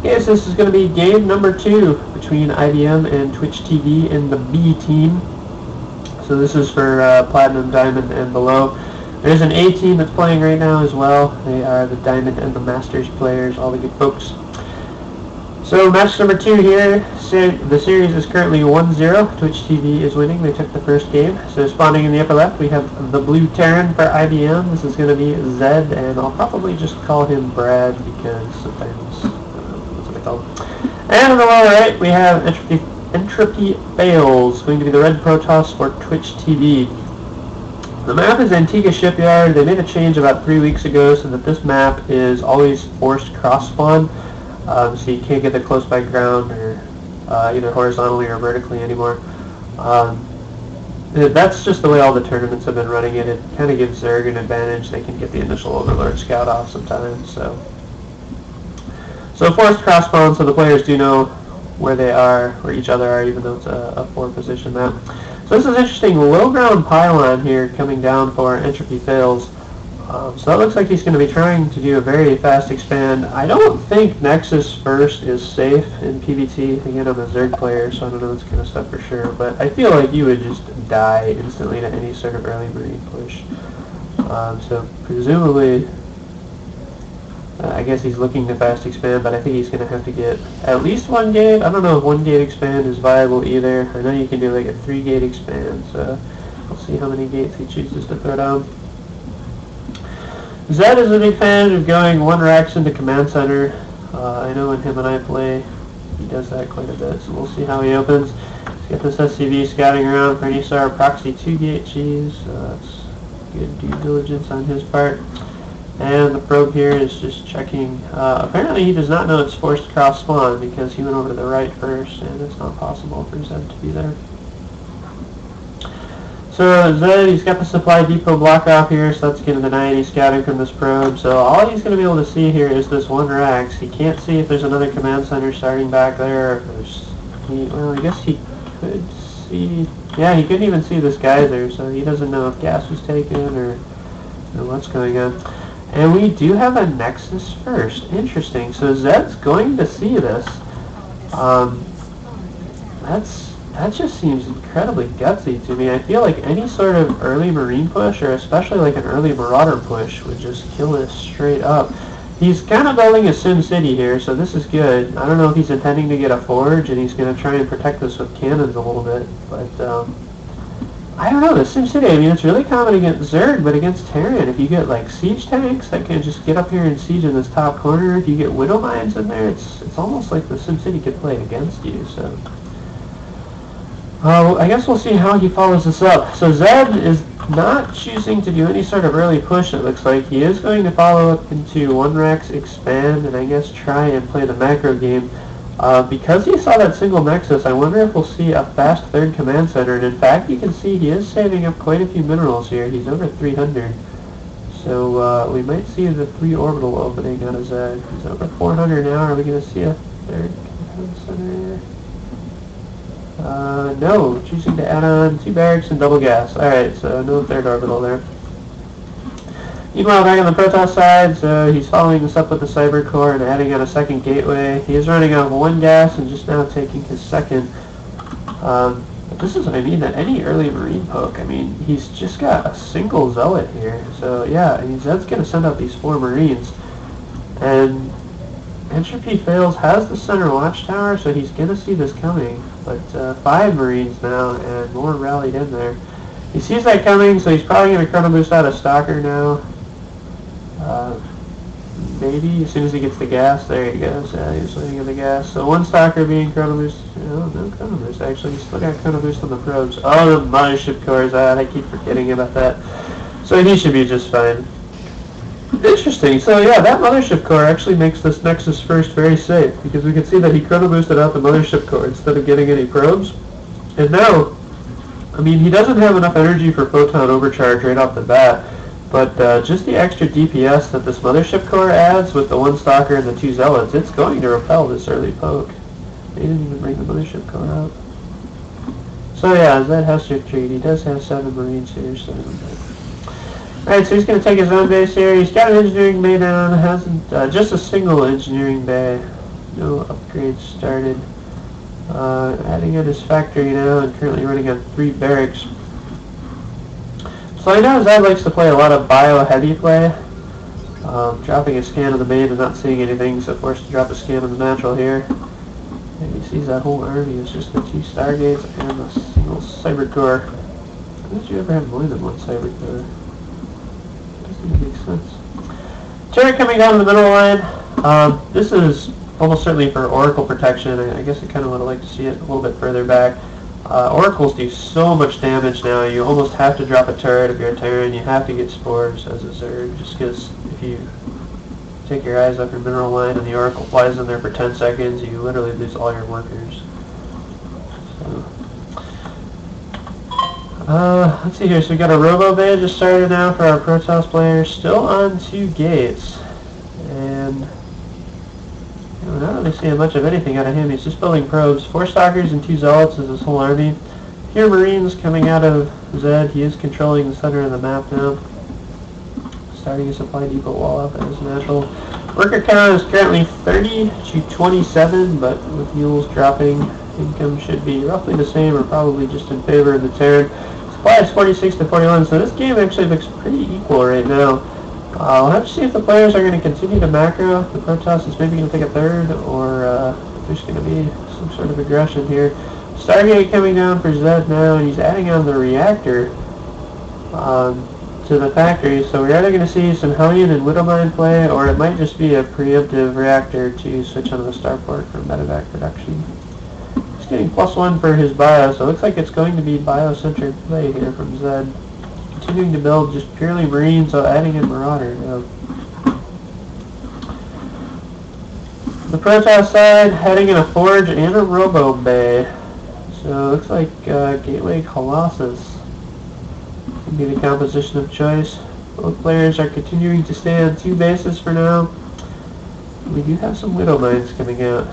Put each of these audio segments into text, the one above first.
Okay, so this is going to be game number 2 between IBM and TwitchTV in the B team. So this is for Platinum, Diamond, and below. There's an A team that's playing right now as well. They are the Diamond and the Masters players, all the good folks. So match number 2 here. The series is currently 1-0. TwitchTV is winning. They took the first game. So spawning in the upper left, we have the blue Terran for IBM. This is going to be Zed, and I'll probably just call him Brad because sometimes that's what they call him. And on the lower right, we have Entropy Fails, going to be the red Protoss for TwitchTV. The map is Antigua Shipyard. They made a change about 3 weeks ago so that this map is always forced cross-spawn. So you can't get it close by ground or either horizontally or vertically anymore. That's just the way all the tournaments have been running it. It kind of gives Zerg an advantage. They can get the initial Overlord scout off sometimes. So forced cross-spawn, so the players do know where they are, where each other are, even though it's a 4-position map. So this is interesting. Low ground pylon here coming down for Entropy Fails. So that looks like he's going to be trying to do a very fast expand. I don't think Nexus first is safe in PvT. Again, I'm a Zerg player, so I don't know this kind of stuff for sure. But I feel like you would just die instantly to any sort of early Marine push. So presumably, I guess he's looking to fast expand, but I think he's going to have to get at least 1 gate. I don't know if 1 gate expand is viable either. I know you can do like a 3 gate expand, so we'll see how many gates he chooses to throw down. Zed is a big fan of going 1 racks into command center. I know when him and I play, he does that quite a bit, so we'll see how he opens. Let's get this SCV scouting around for any sort of proxy 2-gate cheese. That's good due diligence on his part. And the probe here is just checking. Apparently he does not know it's forced cross spawn because he went over to the right first, and it's not possible for Zed to be there. So Zed, he's got the supply depot block off here, so that's going to deny any scouting from this probe. So all he's going to be able to see here is this 1 racks. He can't see if there's another command center starting back there. Well, I guess he could see. Yeah, he couldn't even see this geyser, so he doesn't know if gas was taken or what's going on. And we do have a Nexus first. Interesting. So Zed's going to see this. That just seems incredibly gutsy to me. I feel like any sort of early Marine push, or especially like an early Marauder push, would just kill this straight up. He's kind of building a Sim City here, so this is good. I don't know if he's intending to get a forge, and he's going to try and protect this with cannons a little bit, but I don't know, the Sim City, I mean, it's really common against Zerg, but against Terran, if you get like siege tanks that can just get up here and siege in this top corner, if you get Widow Mines in there, it's almost like the Sim City could play against you, so. I guess we'll see how he follows this up. So Zed is not choosing to do any sort of early push, it looks like. He is going to follow up into 1 racks expand, and I guess try and play the macro game. Because he saw that single Nexus, I wonder if we'll see a fast 3rd command center, and in fact you can see he is saving up quite a few minerals here. He's over 300. So we might see the 3 orbital opening out of Zed. He's over 400 now. Are we going to see a 3rd command center? No, choosing to add on 2 barracks and double gas. Alright, so no 3rd orbital there. Meanwhile, back on the Protoss side, so he's following this up with the Cyber Core and adding on a 2nd gateway. He is running out of 1 gas and just now taking his 2nd. But this is what I mean, that any early Marine poke, I mean, he's just got a single Zealot here. So yeah, I mean, Zed's going to send out these 4 Marines. And Entropy Fails has the center watchtower, so he's going to see this coming. But 5 Marines now, and more rallied in there. He sees that coming, so he's probably going to chrono boost out a Stalker now. Maybe as soon as he gets the gas, there he goes. Yeah, he's waiting on the gas. So 1 Stalker being chrono boost. Oh, no chrono boost actually. He's still got chrono boost on the probes. Oh, the mothership core is out. I keep forgetting about that. So he should be just fine. Interesting. So yeah, that mothership core actually makes this Nexus first very safe, because we can see that he chrono boosted out the mothership core instead of getting any probes. And now, I mean, he doesn't have enough energy for photon overcharge right off the bat, but just the extra DPS that this mothership core adds with the 1 Stalker and the 2 Zealots, it's going to repel this early poke. They didn't even bring the mothership core out. So yeah, Zed has to retreat. He does have 7 Marines here, so. Alright, so he's going to take his own base here. He's got an engineering bay down, hasn't, just a single engineering bay. no upgrades started. Adding in his factory now and currently running on 3 barracks. So I know Zed likes to play a lot of bio-heavy play. Dropping a scan of the main and not seeing anything, so forced to drop a scan of the natural here. And he sees that whole army is just the 2 Stargates and a single Cyber Core. Why did you ever have more than 1 Cyber Core? Doesn't make sense. Turret coming down the middle line. This is almost certainly for Oracle protection. I guess I kind of would like to see it a little bit further back. Oracles do so much damage now, you almost have to drop a turret if you're a Terran. You have to get spores as a Zerg, just because if you take your eyes off your mineral line and the Oracle flies in there for 10 seconds, you literally lose all your workers. So, let's see here, so we got a Robo Bay just started now for our Protoss players, still on 2 gates. And we're not really seeing much of anything out of him. He's just building probes. 4 Stalkers and 2 Zealots is his whole army. Here Marines coming out of Zed. He is controlling the center of the map now. Starting a supply depot wall up as natural. Worker count is currently 30 to 27, but with mules dropping, income should be roughly the same or probably just in favor of the Terran. Supply is 46 to 41, so this game actually looks pretty equal right now. We'll have to see if the players are going to continue to macro. The Protoss is maybe going to take a third, or there's going to be some sort of aggression here. Stargate coming down for Zed now, and he's adding on the reactor to the factory. So we're either going to see some Hellion and Widowmine play, or it might just be a preemptive reactor to switch onto the starport for medevac production. He's getting +1 for his bio, so it looks like it's going to be bio-centric play here from Zed. Continuing to build just purely Marines, so adding in Marauder now. The Protoss side, heading in a Forge and a Robo Bay. So it looks like Gateway Colossus can be the composition of choice. Both players are continuing to stay on 2 bases for now. We do have some Widow Mines coming out.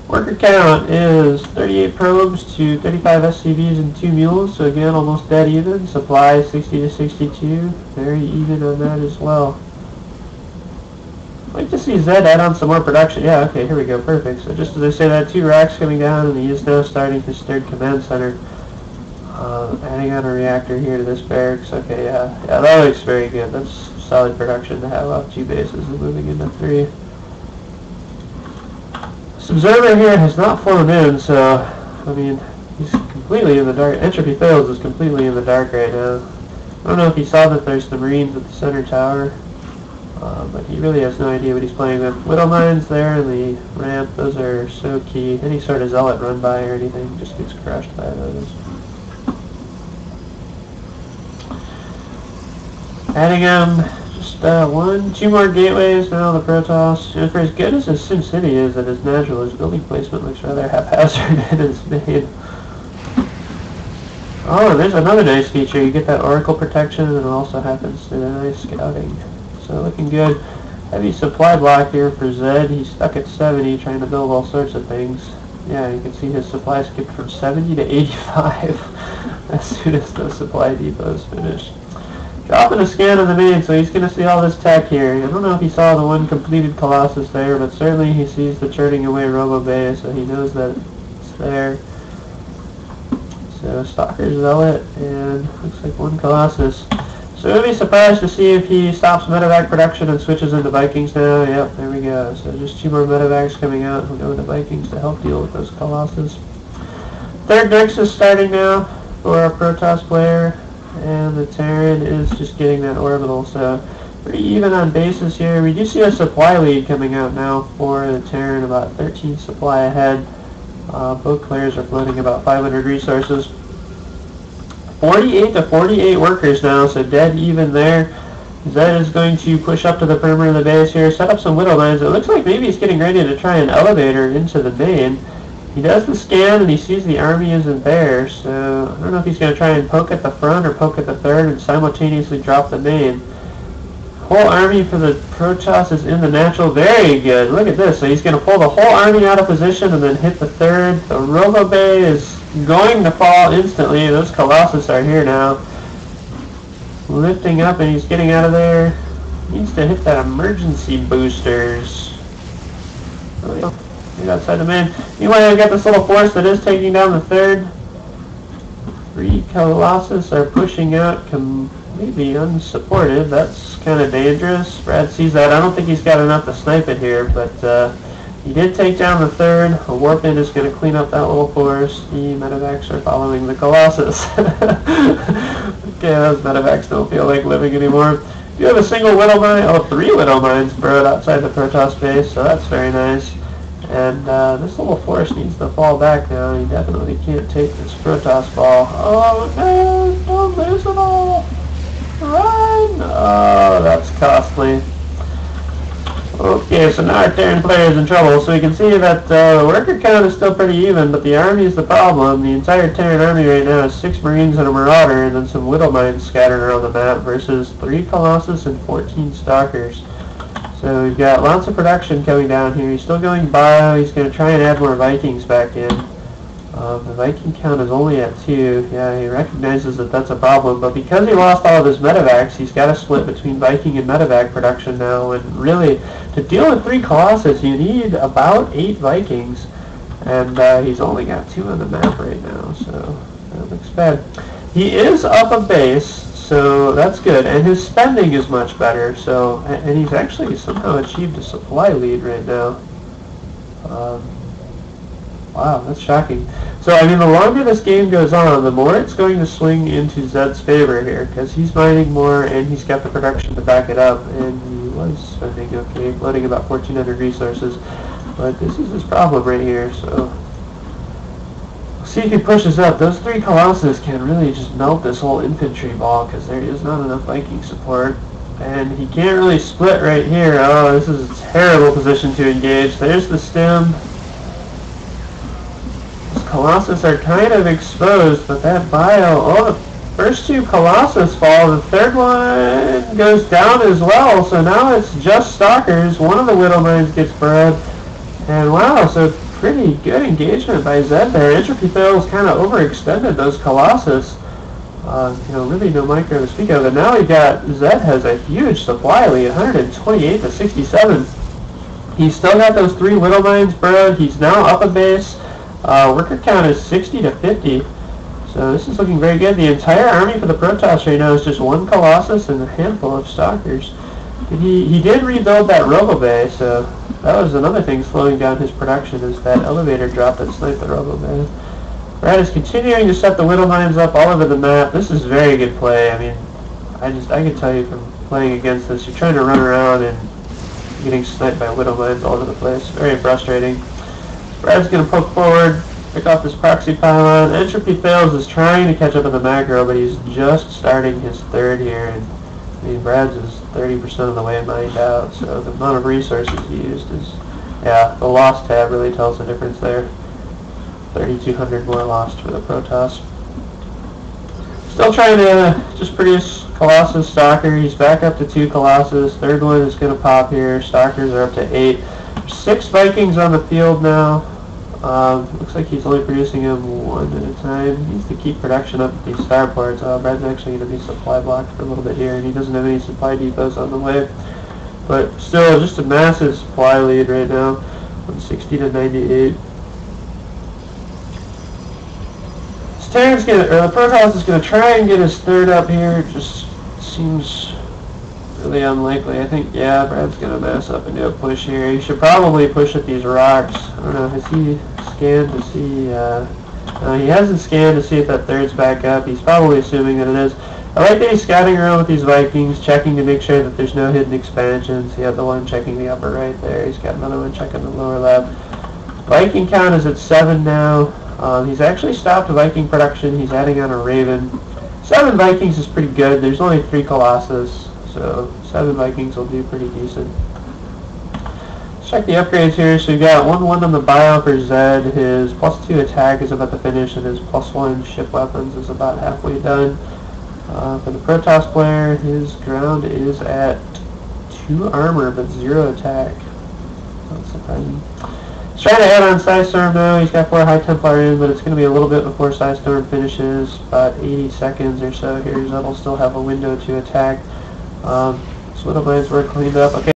Worker count is 38 probes to 35 SCVs and 2 mules, so again almost dead even. Supply 60 to 62, very even on that as well. I'd like to see Zed add on some more production. Yeah, okay, here we go, perfect. So just as I say that, 2 racks coming down, and he is now starting his 3rd command center. Adding on a reactor here to this barracks. Okay, yeah, that looks very good. That's solid production to have off 2 bases and moving into 3. This observer here has not flown in, so, I mean, he's completely in the dark. Entropy Fails is completely in the dark right now. I don't know if he saw that there's the Marines at the center tower, but he really has no idea what he's playing with. Widow Mines there and the ramp, those are so key. Any sort of Zealot run by or anything just gets crushed by those. Adding just 2 more gateways now, the Protoss. And for as good as his SimCity is at his natural, his building placement looks rather haphazard in his main. Oh, and there's another nice feature. You get that Oracle protection, and it also happens to deny scouting. So looking good. Heavy supply block here for Zed. He's stuck at 70, trying to build all sorts of things. Yeah, you can see his supply skipped from 70 to 85 as soon as the supply depot is finished. Dropping a scan of the main, so he's going to see all this tech here. I don't know if he saw the 1 completed Colossus there, but certainly he sees the churning away Robo Bay, so he knows that it's there. So Stalker Zealot, and looks like 1 Colossus. So we'll be surprised to see if he stops medevac production and switches into Vikings now. Yep, there we go. So just 2 more medevacs coming out. We'll go into Vikings to help deal with those Colossus. 3rd Nexus starting now for our Protoss player. And the Terran is just getting that orbital, so pretty even on bases here. We do see a supply lead coming out now for the Terran, about 13 supply ahead. Both players are floating about 500 resources. 48 to 48 workers now, so dead even there. Zed is going to push up to the perimeter of the base here, set up some Widow Mines. It looks like maybe he's getting ready to try an elevator into the main. He does the scan and he sees the army isn't there, so I don't know if he's going to try and poke at the front or poke at the 3rd and simultaneously drop the main. Whole army for the Protoss is in the natural. Very good. Look at this. So he's going to pull the whole army out of position and then hit the 3rd. The Robo Bay is going to fall instantly. Those Colossus are here now. Lifting up and he's getting out of there. needs to hit that emergency boosters. Oh, yeah. Right outside the main. Anyway, I've got this little force that is taking down the third. 3 Colossus are pushing out completely unsupported. That's kind of dangerous. Brad sees that. I don't think he's got enough to snipe it here, but he did take down the third. A Warpin is going to clean up that little force. The medevacs are following the Colossus. Okay, those medevacs don't feel like living anymore. You have a single Widow Mine, 3 Widow Mines burrowed outside the Protoss base, so that's very nice. And this little force needs to fall back now. He definitely can't take this Protoss ball. Oh no, don't lose it all. Run! Oh, that's costly. Okay, so now our Terran player is in trouble. So we can see that the worker count is still pretty even, but the army is the problem. The entire Terran army right now is 6 Marines and a Marauder, and then some Widow Mines scattered around the map versus 3 Colossus and 14 Stalkers. So we've got lots of production coming down here. He's still going bio. He's going to try and add more Vikings back in. The Viking count is only at 2. Yeah, he recognizes that that's a problem, but because he lost all of his medevacs, he's got to split between Viking and medevac production now, and really, to deal with 3 Colossus, you need about 8 Vikings, and he's only got 2 on the map right now, so that looks bad. He is up a base, so that's good, and his spending is much better, so, and he's actually somehow achieved a supply lead right now. Wow, that's shocking. So, I mean, the longer this game goes on, the more it's going to swing into Zed's favor here, because he's mining more, and he's got the production to back it up, and he was spending, okay, floating about 1,400 resources, but this is his problem right here, so we'll see if he pushes up. Those 3 Colossus can really just melt this whole infantry ball, because there is not enough Viking support, and he can't really split right here. Oh, this is a terrible position to engage. There's the stem. Colossus are kind of exposed, but that bio, oh, the first 2 Colossus fall, the third one goes down as well, so now it's just Stalkers. One of the Widow Mines gets burrowed, and wow, so pretty good engagement by Zed there. Entropy fails kind of overextended those Colossus. You know, really no micro to speak of, and now we got, Zed has a huge supply lead, 128 to 67. He's still got those 3 Widow Mines burrowed. He's now up a base. Worker count is 60 to 50, so this is looking very good. The entire army for the Protoss right now is just 1 Colossus and a handful of Stalkers. He did rebuild that Robo Bay, so that was another thing slowing down his production, is that elevator drop that sniped the Robo Bay. Brad is continuing to set the Widow Mines up all over the map. This is very good play. I mean, I can tell you from playing against this, you're trying to run around and getting sniped by Widow Mines all over the place. Very frustrating. Brad's going to poke forward, pick off this proxy pylon. Entropy fails, is trying to catch up in the macro, but he's just starting his third here. And I mean, Brad's is 30% of the way mined out, so the amount of resources he used is, yeah, the lost tab really tells the difference there. 3,200 more lost for the Protoss. Still trying to just produce Colossus, Stalker. He's back up to 2 Colossus. Third one is going to pop here. Stalkers are up to 8. 6 Vikings on the field now. Looks like he's only producing them 1 at a time. He needs to keep production up at these starports. Brad's actually going to be supply blocked for a little bit here, and he doesn't have any supply depots on the way. But still, just a massive supply lead right now, 160 to 98. Terran's gonna, or the Protoss is going to try and get his third up here. It just seems really unlikely. I think, yeah, Brad's going to mass up and do a push here. He should probably push at these rocks. I don't know, has he scanned to see, no, he hasn't scanned to see if that third's back up. He's probably assuming that it is. I like that he's scouting around with these Vikings, checking to make sure that there's no hidden expansions. He had the one checking the upper right there. He's got another one checking the lower left. Viking count is at 7 now. He's actually stopped Viking production. He's adding on a Raven. 7 Vikings is pretty good. There's only 3 Colossus, so 7 Vikings will do pretty decent. Let's check the upgrades here. So we've got 1-1 on the bio for Zed. His +2 attack is about to finish, and his +1 ship weapons is about halfway done. For the Protoss player, his ground is at 2 armor, but 0 attack. Not surprising. He's trying to add on Psystorm now. He's got 4 High Templar in, but it's going to be a little bit before Psystorm finishes. About 80 seconds or so here. Zed will still have a window to attack. Swindle blades were cleaned up. Okay.